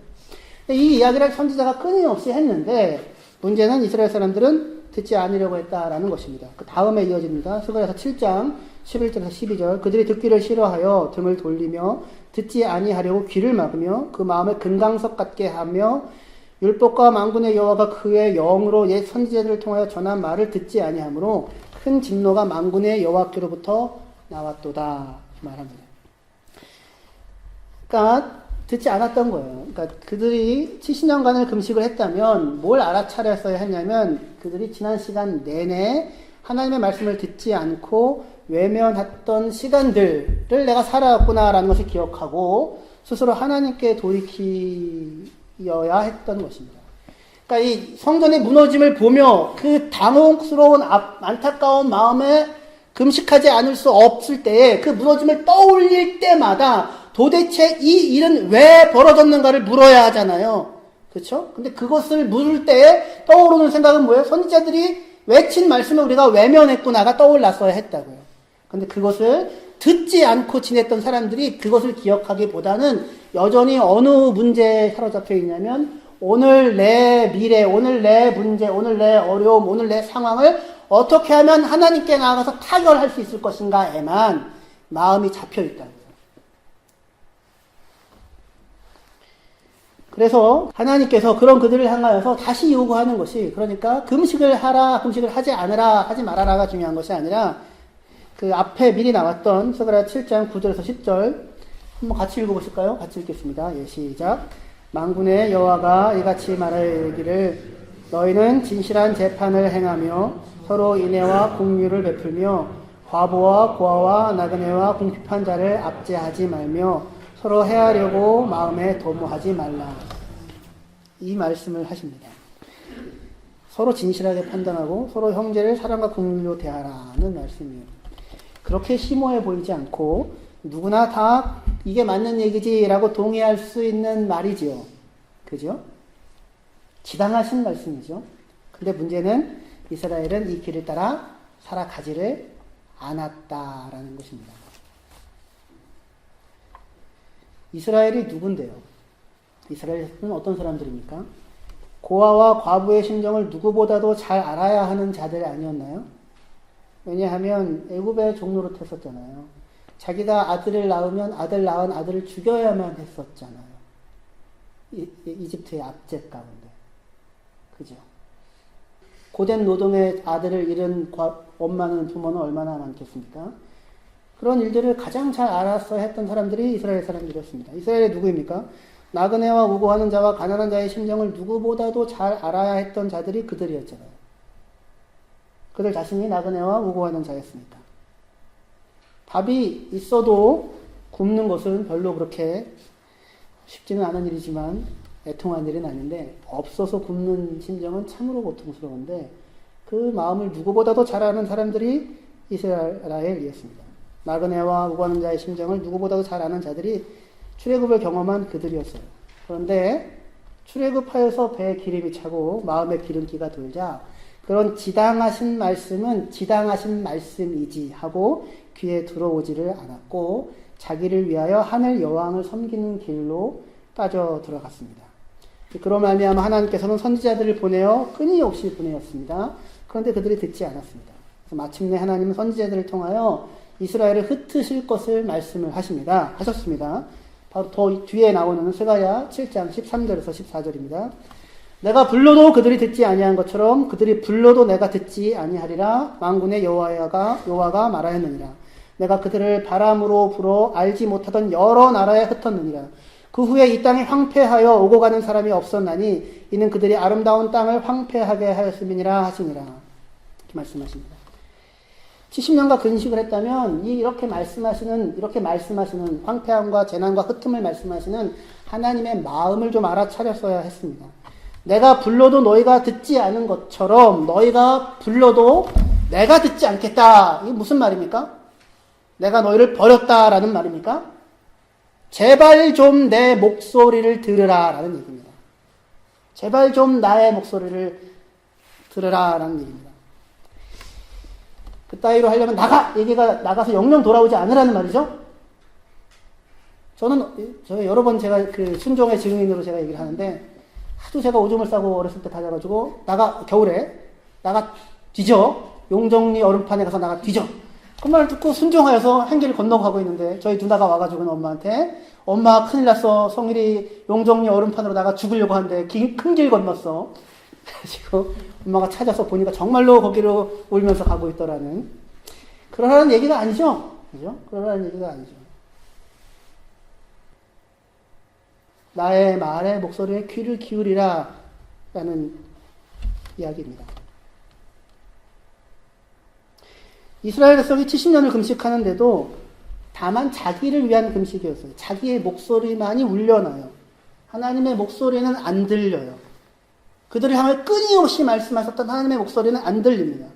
이 이야기를 선지자가 끊임없이 했는데 문제는 이스라엘 사람들은 듣지 않으려고 했다라는 것입니다. 그 다음에 이어집니다. 스가랴서 7장 11절에서 12절. 그들이 듣기를 싫어하여 등을 돌리며 듣지 아니하려고 귀를 막으며 그 마음을 금강석 같게 하며 율법과 만군의 여호와가 그의 영으로 옛 선지자들을 통하여 전한 말을 듣지 아니하므로 큰 진노가 만군의 여호와께로부터 나왔도다 말합니다. 그러니까 듣지 않았던 거예요. 그러니까 그들이 70년간을 금식을 했다면 뭘 알아차렸어야 했냐면 그들이 지난 시간 내내 하나님의 말씀을 듣지 않고 외면했던 시간들을 내가 살아왔구나라는 것을 기억하고 스스로 하나님께 돌이켜야 했던 것입니다. 그러니까 이 성전의 무너짐을 보며 그 당혹스러운 안타까운 마음에 금식하지 않을 수 없을 때에 그 무너짐을 떠올릴 때마다 도대체 이 일은 왜 벌어졌는가를 물어야 하잖아요. 그렇죠? 근데 그것을 물을 때에 떠오르는 생각은 뭐예요? 선지자들이 외친 말씀을 우리가 외면했구나가 떠올랐어야 했다고요. 근데 그것을 듣지 않고 지냈던 사람들이 그것을 기억하기보다는 여전히 어느 문제에 사로잡혀 있냐면 오늘 내 미래, 오늘 내 문제, 오늘 내 어려움, 오늘 내 상황을 어떻게 하면 하나님께 나아가서 타결할 수 있을 것인가에만 마음이 잡혀 있다. 그래서 하나님께서 그런 그들을 향하여서 다시 요구하는 것이, 그러니까 금식을 하라, 금식을 하지 않으라, 하지 말아라가 중요한 것이 아니라 그 앞에 미리 나왔던 스가랴 7장 9절에서 10절 한번 같이 읽어보실까요? 같이 읽겠습니다. 예, 시작. 만군의 여호와가 이같이 말하기를 너희는 진실한 재판을 행하며 서로 인애와 공유를 베풀며 과부와 고아와 나그네와 궁핍한 자를 압제하지 말며 서로 해하려고 마음에 도모하지 말라. 이 말씀을 하십니다. 서로 진실하게 판단하고 서로 형제를 사랑과 공유로 대하라는 말씀이에요. 그렇게 심오해 보이지 않고 누구나 다 이게 맞는 얘기지라고 동의할 수 있는 말이지요. 그죠? 지당하신 말씀이죠. 근데 문제는 이스라엘은 이 길을 따라 살아가지를 않았다라는 것입니다. 이스라엘이 누군데요? 이스라엘은 어떤 사람들입니까? 고아와 과부의 심정을 누구보다도 잘 알아야 하는 자들 아니었나요? 왜냐하면 애굽의 종노릇 했었잖아요. 자기가 아들을 낳으면 낳은 아들을 죽여야만 했었잖아요. 이집트의 압제 가운데. 그죠? 고된 노동의 아들을 잃은 엄마는, 부모는 얼마나 많겠습니까? 그런 일들을 가장 잘 알아서 했던 사람들이 이스라엘 사람들이었습니다. 이스라엘이 누구입니까? 나그네와 우고하는 자와 가난한 자의 심정을 누구보다도 잘 알아야 했던 자들이 그들이었잖아요. 그들 자신이 나그네와 우고하는 자였으니까. 밥이 있어도 굶는 것은 별로 그렇게 쉽지는 않은 일이지만 애통한 일은 아닌데, 없어서 굶는 심정은 참으로 고통스러운데 그 마음을 누구보다도 잘 아는 사람들이 이스라엘이었습니다. 나그네와 우고하는 자의 심정을 누구보다도 잘 아는 자들이 출애굽을 경험한 그들이었어요. 그런데 출애굽하여서 배에 기름이 차고 마음에 기름기가 돌자 그런 지당하신 말씀은 지당하신 말씀이지 하고 귀에 들어오지를 않았고 자기를 위하여 하늘 여왕을 섬기는 길로 빠져 들어갔습니다. 그로 말미암아 하나님께서는 선지자들을 보내어 끊임없이 보내었습니다. 그런데 그들이 듣지 않았습니다. 그래서 마침내 하나님은 선지자들을 통하여 이스라엘을 흩으실 것을 말씀을 하셨습니다. 바로 더 뒤에 나오는 스가랴 7장 13절에서 14절입니다. 내가 불러도 그들이 듣지 아니한 것처럼 그들이 불러도 내가 듣지 아니하리라. 만군의 여호와가 말하였느니라. 내가 그들을 바람으로 불어 알지 못하던 여러 나라에 흩었느니라. 그 후에 이 땅이 황폐하여 오고 가는 사람이 없었나니 이는 그들이 아름다운 땅을 황폐하게 하였음이니라 하시니라. 이렇게 말씀하십니다. 70년간 근식을 했다면 이렇게 말씀하시는 황폐함과 재난과 흩음을 말씀하시는 하나님의 마음을 좀 알아차렸어야 했습니다. 내가 불러도 너희가 듣지 않은 것처럼 너희가 불러도 내가 듣지 않겠다. 이게 무슨 말입니까? 내가 너희를 버렸다라는 말입니까? 제발 좀 내 목소리를 들으라 라는 얘기입니다. 제발 좀 나의 목소리를 들으라 라는 얘기입니다. 그따위로 하려면 얘기가 나가서 영영 돌아오지 않으라는 말이죠. 저 여러 번 제가 그 순종의 증인으로 제가 얘기를 하는데, 하도 제가 오줌을 싸고 어렸을 때 다녀가지고, 겨울에, 뒤져. 용정리 얼음판에 가서 뒤져. 그 말을 듣고 순종하여서 한 길을 건너가고 있는데, 저희 누나가 와가지고는 엄마한테, 엄마 큰일 났어. 성일이 용정리 얼음판으로 죽으려고 하는데, 큰 길 건넜어. 그래가지고, 엄마가 찾아서 보니까 정말로 거기로 울면서 가고 있더라는. 그러라는 얘기가 아니죠. 그죠? 그러라는 얘기가 아니죠. 나의 말의 목소리에 귀를 기울이라 라는 이야기입니다. 이스라엘 백성이 70년을 금식하는데도 다만 자기를 위한 금식이었어요. 자기의 목소리만이 울려나요. 하나님의 목소리는 안 들려요. 그들을 향해 끊임없이 말씀하셨던 하나님의 목소리는 안 들립니다.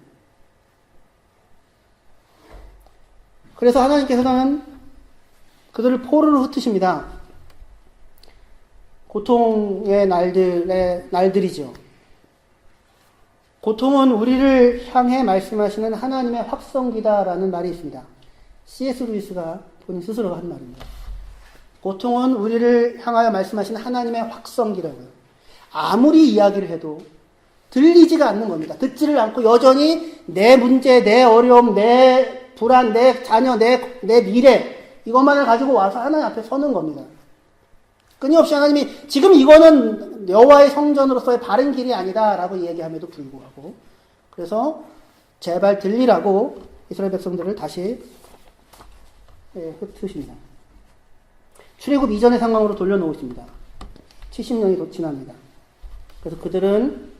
그래서 하나님께서는 그들을 포로로 흩으십니다. 고통의 날들이죠. 고통은 우리를 향해 말씀하시는 하나님의 확성기다라는 말이 있습니다. C.S. 루이스가 본인 스스로가 한 말입니다. 고통은 우리를 향하여 말씀하시는 하나님의 확성기라고요. 아무리 이야기를 해도 들리지가 않는 겁니다. 듣지를 않고 여전히 내 문제, 내 어려움, 내 불안, 내 자녀, 내 미래 이것만을 가지고 와서 하나님 앞에 서는 겁니다. 끊임없이 하나님이 지금 이거는 여호와의 성전으로서의 바른 길이 아니다라고 얘기함에도 불구하고 그래서 제발 들리라고 이스라엘 백성들을 다시 흩으십니다. 출애굽 이전의 상황으로 돌려놓으십니다. 70년이 지납니다. 그래서 그들은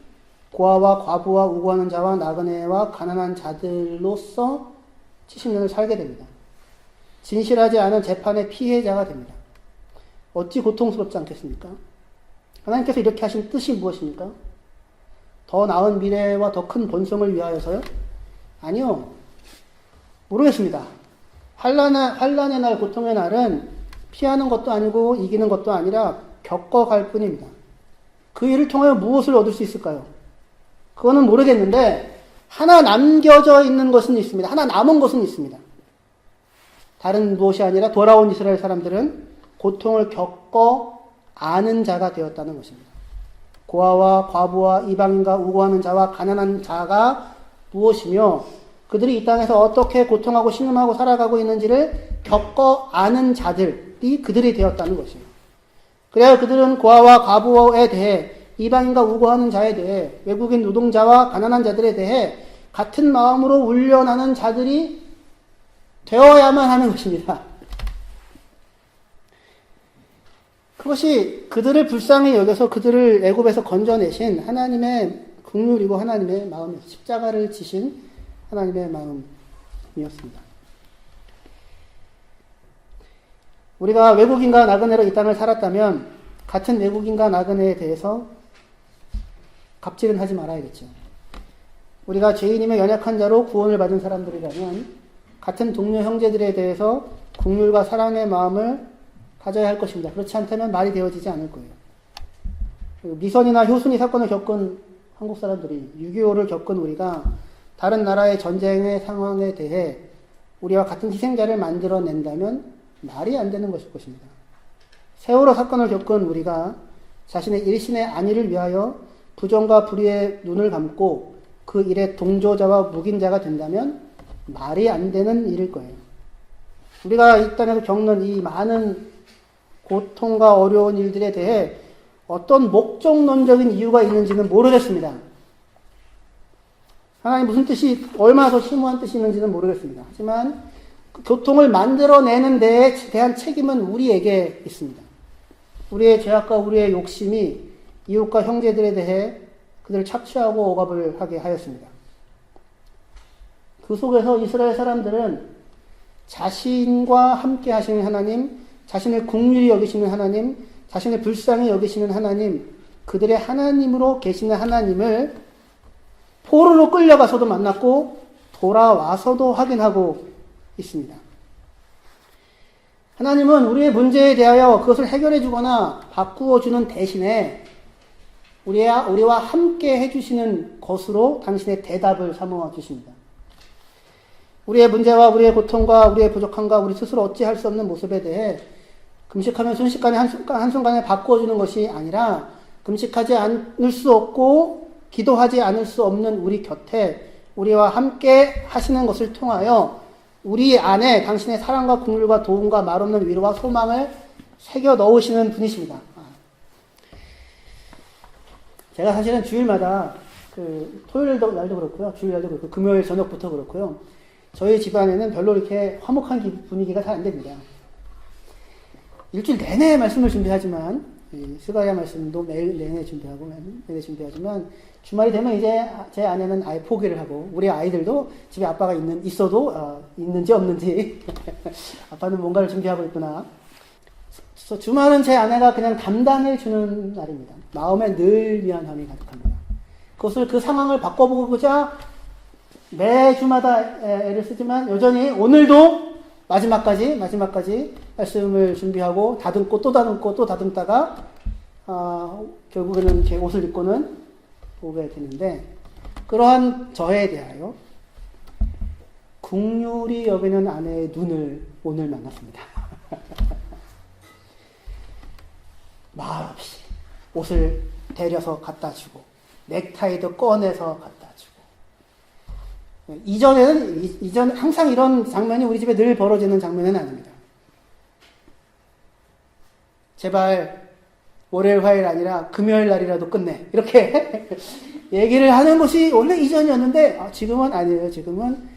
고아와 과부와 우고하는 자와 나그네와 가난한 자들로서 70년을 살게 됩니다. 진실하지 않은 재판의 피해자가 됩니다. 어찌 고통스럽지 않겠습니까? 하나님께서 이렇게 하신 뜻이 무엇입니까? 더 나은 미래와 더 큰 번성을 위하여서요? 아니요. 모르겠습니다. 환난의 날, 고통의 날은 피하는 것도 아니고 이기는 것도 아니라 겪어갈 뿐입니다. 그 일을 통하여 무엇을 얻을 수 있을까요? 그거는 모르겠는데 하나 남겨져 있는 것은 있습니다. 하나 남은 것은 있습니다. 다른 무엇이 아니라 돌아온 이스라엘 사람들은 고통을 겪어 아는 자가 되었다는 것입니다. 고아와 과부와 이방인과 우고하는 자와 가난한 자가 무엇이며 그들이 이 땅에서 어떻게 고통하고 신음하고 살아가고 있는지를 겪어 아는 자들이 그들이 되었다는 것입니다. 그래야 그들은 고아와 과부에 대해 이방인과 우고하는 자에 대해 외국인 노동자와 가난한 자들에 대해 같은 마음으로 울려나는 자들이 되어야만 하는 것입니다. 그것이 그들을 불쌍히 여겨서 그들을 애굽에서 건져내신 하나님의 긍휼이고 하나님의 마음이었습니다. 십자가를 지신 하나님의 마음이었습니다. 우리가 외국인과 나그네로 이 땅을 살았다면 같은 외국인과 나그네에 대해서 갑질은 하지 말아야겠죠. 우리가 죄인임의 연약한 자로 구원을 받은 사람들이라면 같은 동료 형제들에 대해서 긍휼과 사랑의 마음을 가져야 할 것입니다. 그렇지 않다면 말이 되어지지 않을 거예요. 미선이나 효순이 사건을 겪은 한국 사람들이 6.25를 겪은 우리가 다른 나라의 전쟁의 상황에 대해 우리와 같은 희생자를 만들어낸다면 말이 안 되는 것일 것입니다. 세월호 사건을 겪은 우리가 자신의 일신의 안위를 위하여 부정과 불의의 눈을 감고 그 일의 동조자와 묵인자가 된다면 말이 안 되는 일일 거예요. 우리가 이 땅에서 겪는 이 많은 고통과 어려운 일들에 대해 어떤 목적론적인 이유가 있는지는 모르겠습니다. 하나님 무슨 뜻이, 얼마나 더 심오한 뜻이 있는지는 모르겠습니다. 하지만 그 고통을 만들어내는 데에 대한 책임은 우리에게 있습니다. 우리의 죄악과 우리의 욕심이 이웃과 형제들에 대해 그들을 착취하고 억압을 하게 하였습니다. 그 속에서 이스라엘 사람들은 자신과 함께 하시는 하나님, 자신을 긍휼히 여기시는 하나님, 자신을 불쌍히 여기시는 하나님, 그들의 하나님으로 계시는 하나님을 포로로 끌려가서도 만났고 돌아와서도 확인하고 있습니다. 하나님은 우리의 문제에 대하여 그것을 해결해 주거나 바꾸어 주는 대신에 우리와 함께 해주시는 것으로 당신의 대답을 삼아 주십니다. 우리의 문제와 우리의 고통과 우리의 부족함과 우리 스스로 어찌할 수 없는 모습에 대해 금식하면 순식간에 한순간에 바꾸어주는 것이 아니라 금식하지 않을 수 없고 기도하지 않을 수 없는 우리 곁에 우리와 함께 하시는 것을 통하여 우리 안에 당신의 사랑과 긍휼과 도움과 말없는 위로와 소망을 새겨 넣으시는 분이십니다. 제가 사실은 주일마다 토요일 날도 그렇고요. 주일 날도 그렇고 금요일 저녁부터 그렇고요. 저희 집안에는 별로 이렇게 화목한 분위기가 잘 안 됩니다. 일주일 내내 말씀을 준비하지만 스가랴 말씀도 매일 내내 준비하지만 주말이 되면 이제 제 아내는 아예 포기를 하고 우리 아이들도 집에 아빠가 있어도 있는지 없는지 아빠는 뭔가를 준비하고 있구나. 그래서 주말은 제 아내가 그냥 담당해 주는 날입니다. 마음에 늘 미안함이 가득합니다. 그 상황을 바꿔보고자 매주마다 애를 쓰지만 여전히 오늘도 마지막까지 말씀을 준비하고 다듬고 또 다듬고 또 다듬다가 결국에는 제 옷을 입고는 오게 되는데 그러한 저에 대하여 긍휼히 여기는 아내의 눈을 오늘 만났습니다. 말없이 옷을 데려서 갖다 주고 넥타이도 꺼내서 갖다 주고. 이전 항상 이런 장면이 우리 집에 늘 벌어지는 장면은 아닙니다. 제발 월요일, 화요일 아니라 금요일 날이라도 끝내. 이렇게 얘기를 하는 것이 원래 이전이었는데 지금은 아니에요. 지금은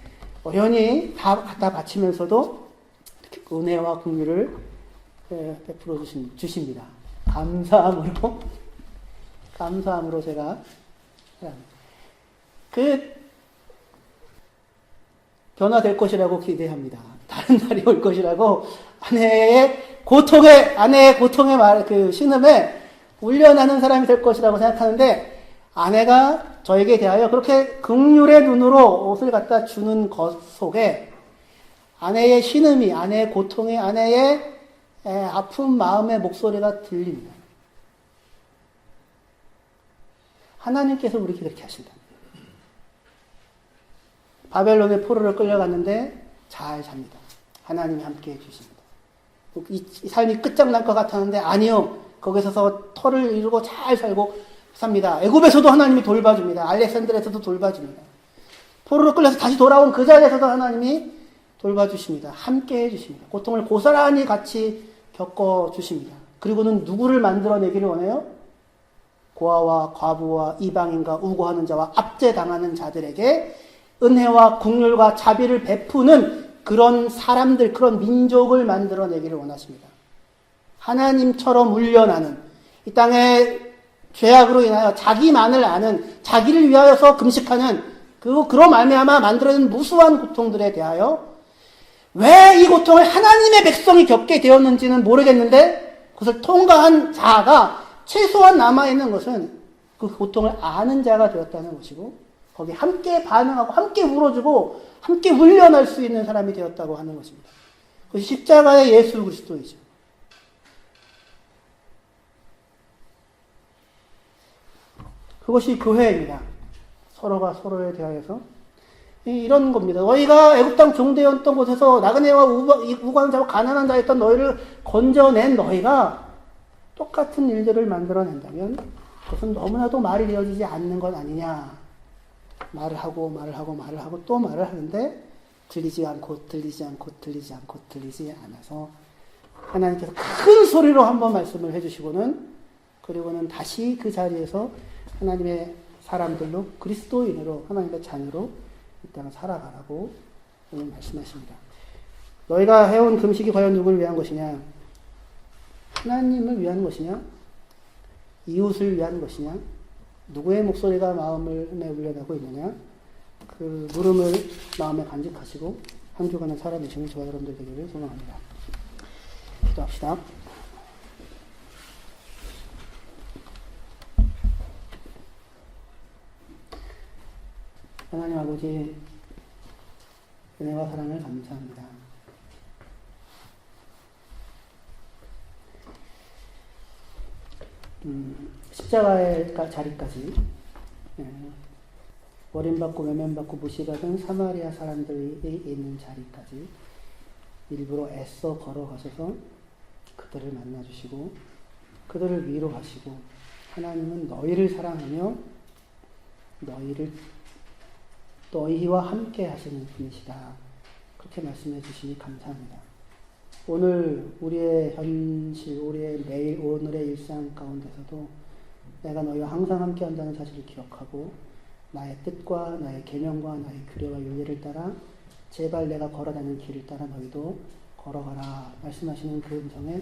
어연히 다 갖다 바치면서도 이렇게 은혜와 긍휼을 베풀어 주십니다. 감사함으로 제가 변화될 것이라고 기대합니다. 다른 날이 올 것이라고 아내의 고통의 신음에 울려나는 사람이 될 것이라고 생각하는데, 아내가 저에게 대하여 그렇게 긍휼의 눈으로 옷을 갖다 주는 것 속에 아내의 신음이, 아내의 고통이, 아내의 아픈 마음의 목소리가 들립니다. 하나님께서 우리에게 그렇게 하신다. 바벨론의 포로를 끌려갔는데 잘 잡니다. 하나님이 함께 해주십니다. 이 삶이 끝장날 것 같았는데 아니요. 거기서 터를 이루고 잘 살고 삽니다. 애굽에서도 하나님이 돌봐줍니다. 알렉산드리아에서도 돌봐줍니다. 포로로 끌려서 다시 돌아온 그 자리에서도 하나님이 돌봐주십니다. 함께 해주십니다. 고통을 고스란히 같이 겪어주십니다. 그리고는 누구를 만들어내기를 원해요? 고아와 과부와 이방인과 우고하는 자와 압제당하는 자들에게 은혜와 긍휼과 자비를 베푸는 그런 사람들, 그런 민족을 만들어내기를 원하십니다. 하나님처럼 울려나는, 이 땅의 죄악으로 인하여 자기만을 아는, 자기를 위하여서 금식하는, 그로 말미암아 만들어진 무수한 고통들에 대하여 왜 이 고통을 하나님의 백성이 겪게 되었는지는 모르겠는데, 그것을 통과한 자가 최소한 남아있는 것은 그 고통을 아는 자가 되었다는 것이고, 거기에 함께 반응하고 함께 울어주고 함께 훈련할 수 있는 사람이 되었다고 하는 것입니다. 그것이 십자가의 예수 그리스도이죠. 그것이 교회입니다. 서로가 서로에 대하여서 이런 겁니다. 너희가 애굽 땅 종되었던 곳에서 나그네와 우고하는 자와 가난한 자였던 너희를 건져낸 너희가 똑같은 일들을 만들어낸다면 그것은 너무나도 말이 되어지지 않는 것 아니냐. 말을 하고 또 말을 하는데 들리지 않아서 하나님께서 큰 소리로 한번 말씀을 해주시고는, 그리고는 다시 그 자리에서 하나님의 사람들로, 그리스도인으로, 하나님의 자녀로 이 땅을 살아가라고 오늘 말씀하십니다. 너희가 해온 금식이 과연 누구를 위한 것이냐? 하나님을 위한 것이냐? 이웃을 위한 것이냐? 누구의 목소리가 마음에 울려나고 있느냐? 그 물음을 마음에 간직하시고 한 주간을 살아내시는 저와 여러분들 되기를 소망합니다. 기도합시다. 하나님 아버지, 은혜와 사랑을 감사합니다. 십자가의 자리까지 버림받고 외면받고 무시받은 사마리아 사람들이 있는 자리까지 일부러 애써 걸어가셔서 그들을 만나주시고 그들을 위로하시고, 하나님은 너희를 사랑하며 너희와 함께 하시는 분이시다. 그렇게 말씀해 주시니 감사합니다. 오늘 우리의 현실, 우리의 매일, 오늘의 일상 가운데서도 내가 너희와 항상 함께 한다는 사실을 기억하고 나의 뜻과 나의 계명과 나의 규례와 윤리를 따라 제발 내가 걸어가는 길을 따라 너희도 걸어가라 말씀하시는 그 음성에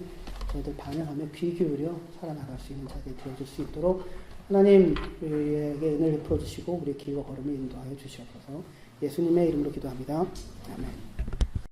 저희들 반응하며 귀 기울여 살아나갈 수 있는 자들이 되어줄 수 있도록 하나님 우리에게 은혜를 베풀어 주시고 우리의 길과 걸음을 인도하여 주시옵소서. 예수님의 이름으로 기도합니다. 아멘.